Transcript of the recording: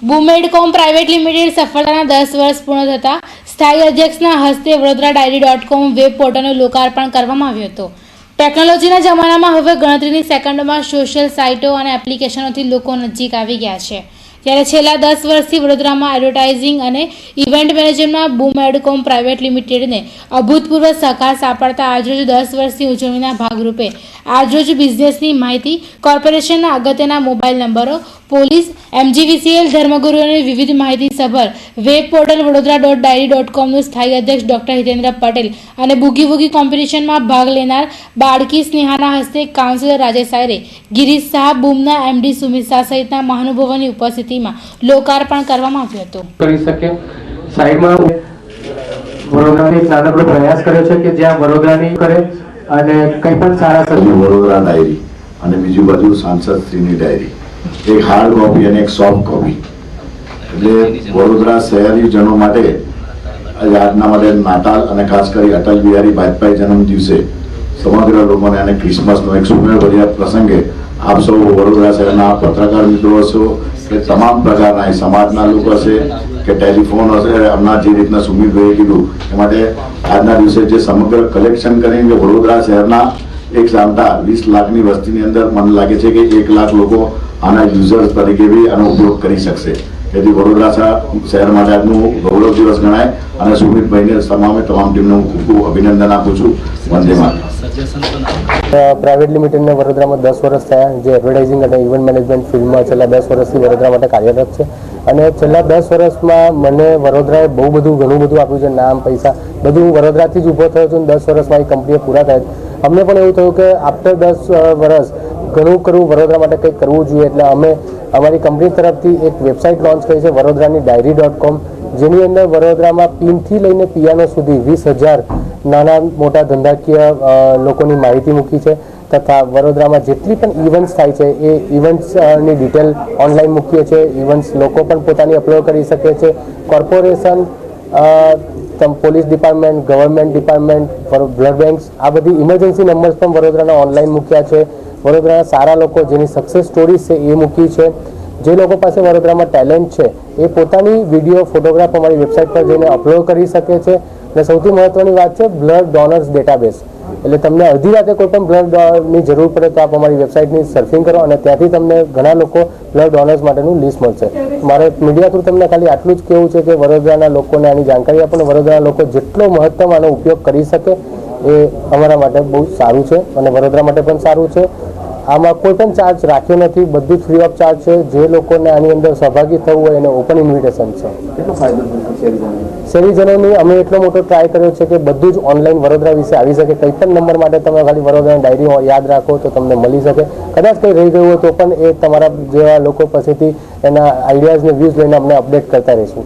બુમેડકોમ private limited સફળતાના 10 વર્ષ પૂર્ણ થતા સ્થાયી અધ્યક્ષના હસ્તે વડોદરા ડાયરી.com વેબ પોર્ટલનું લોકાર્પણ કરવામાં આવ્યું હતું। ટેકનોલોજીના જમાનામાં હવે ગણતરીની સેકન્ડોમાં સોશિયલ સાઇટો અને એપ્લિકેશનોથી લોકો નજીક આવી ગયા છે। ત્યારે છેલ્લા 10 વર્ષથી વડોદરામાં એડવર્ટાઇઝિંગ અને ઇવેન્ટ મેનેજમેન્ટમાં બુમેડકોમ પ્રાઇવેટ લિમિટેડને અભૂતપૂર્વ સહકાર સાંપડતા આજરોજ 10 વર્ષની ઉજવણીના ભાગરૂપે આજરોજ બિઝનેસની માહિતી કોર્પોરેશનના અગત્યના મોબાઈલ નંબરો પોલીસ MGVCL ધર્મગુરુઓની વિવિધ માહિતીસભર વેબ પોર્ટલ વડોદરા.ડાયરી.comનું સ્થાયી અધ્યક્ષ ડોક્ટર હિતેન્દ્ર પટેલ અને બુગી વુગી કોમ્પિટિશનમાં ભાગ લેનાર બાળકી સ્નેહાના હસ્તે કાઉન્સિલર રાજેશ આયરે, ગિરીશ શાહ, બૂમના MD સુમિત શાહ સહિતના મહાનુભાવોની ઉપસ્થિતિમાં લોકાર્પણ કરવામાં આવ્યું હતું। કરી શકે સાઈડમાં વડોદરાની એક નાનકડો પ્રયાસ કર્યો છે કે જ્યાં વડોદરાની કરે અને કંઈ પણ સારા વડોદરા ડાયરી અને બીજી બાજુ સાંસદ શ્રીની ડાયરી, એક હાર્ડ કોપી અને એક સોફ્ટ કોપી, એટલે વડોદરા શહેરીજનો માટે આજના માટે નાતાલ અને ખાસ કરી અટલ બિહારી વાજપેયી જન્મ દિવસે સમગ્ર લોકોને અને ક્રિસમસનો એક સુમેળભર્યા પ્રસંગે આપ સૌ વડોદરા શહેરના પત્રકાર મિત્રો હશો કે તમામ પ્રકારના સમાજના લોકો હશે કે ટેલિફોન હશે, હમણાં જે રીતના સુમિતભાઈએ કીધું એ માટે આજના દિવસે જે સમગ્ર કલેક્શન કરીને વડોદરા શહેરના એક સામટા 20 લાખની વસ્તીની અંદર મને લાગે છે કે 1 લાખ લોકો આના યુઝર્સ તરીકે બી આનો ઉપયોગ કરી શકશે। તેથી વડોદરા શહેર માટે આજનું ગૌરવ દિવસ ગણાય અને સુમિતભાઈને તમામ ટીમને હું ખૂબ ખૂબ અભિનંદન આપું છું। વંદે માતરમ। પ્રાઇવેટ લિમિટેડને વડોદરામાં 10 વર્ષ થયા, જે એડવર્ટાઇઝિંગ અને ઇવેન્ટ મેનેજમેન્ટ ફિલ્ડમાં છેલ્લા 10 વર્ષથી વડોદરા માટે કાર્યરત છે અને છેલ્લા 10 વર્ષમાં મને વડોદરાએ ઘણું બધું આપ્યું છે, નામ, પૈસા બધું હું વડોદરાથી જ ઊભો થયો છું। 10 વર્ષમાં એ કંપનીઓ પૂરા થાય અમને પણ એવું થયું કે આફ્ટર 10 વર્ષ ઘણું કરવું વડોદરા માટે કંઈક કરવું જોઈએ, એટલે અમે અમારી કંપની તરફથી એક વેબસાઇટ લોન્ચ કરી છે વડોદરાની ડાયરી.com, જેની અંદર વડોદરામાં પિનથી લઈને પિયાનો સુધી 20,000 નાના મોટા ધંધાકીય લોકોની માહિતી મૂકી છે તથા વડોદરામાં જેટલી પણ ઇવેન્ટ્સ થાય છે એ ઇવેન્ટ્સની ડિટેલ ઓનલાઈન મૂકીએ છીએ। ઇવેન્ટ્સ લોકો પણ પોતાની અપલોડ કરી શકે છે। Corporation, police department, government department, blood banks, આ બધી ઇમરજન્સી નંબર્સ પણ વડોદરાના ઓનલાઈન મૂક્યા છે। વડોદરાના સારા લોકો જેની સક્સેસ સ્ટોરીઝ છે એ મૂકી છે। જે લોકો પાસે વડોદરામાં ટેલેન્ટ છે એ પોતાની વિડીયો, ફોટોગ્રાફ અમારી વેબસાઇટ પર જઈને અપલોડ કરી શકે છે। અને સૌથી મહત્વની વાત છે બ્લડ ડોનર્સ ડેટાબેઝ, એટલે તમને અડધી રાતે કોઈ પણ બ્લડની જરૂર પડે તો આપ અમારી વેબસાઇટની સર્ફિંગ કરો અને ત્યાંથી તમને ઘણા લોકો બ્લડ ડોનર્સ માટેનું લિસ્ટ મળશે। મારે મીડિયા થ્રુ તમને ખાલી આટલું જ કહેવું છે કે વડોદરાના લોકોને આની જાણકારી આપો, વડોદરાના લોકો જેટલો મહત્તમ આનો ઉપયોગ કરી શકે એ અમારા માટે બહુ સારું છે અને વડોદરા માટે પણ સારું છે। આમાં કોઈ પણ ચાર્જ રાખ્યો નથી, બધું જ ફ્રી ઓફ ચાર્જ છે। જે લોકોને આની અંદર સહભાગી થવું હોય એને ઓપન ઇન્વિટેશન છે। કેટલો ફાયદો થશે શહેરીજનોની અમે એટલો મોટો ટ્રાય કર્યો છે કે બધું જ ઓનલાઈન વડોદરા વિશે આવી શકે। કંઈ પણ નંબર માટે તમે ખાલી વડોદરાની ડાયરી યાદ રાખો તો તમને મળી શકે। કદાચ કંઈ રહી ગયું હોય તો પણ એ તમારા જેવા લોકો પાસેથી એના આઈડિયાઝ ને વ્યૂઝ લઈને અમને અપડેટ કરતા રહીશું।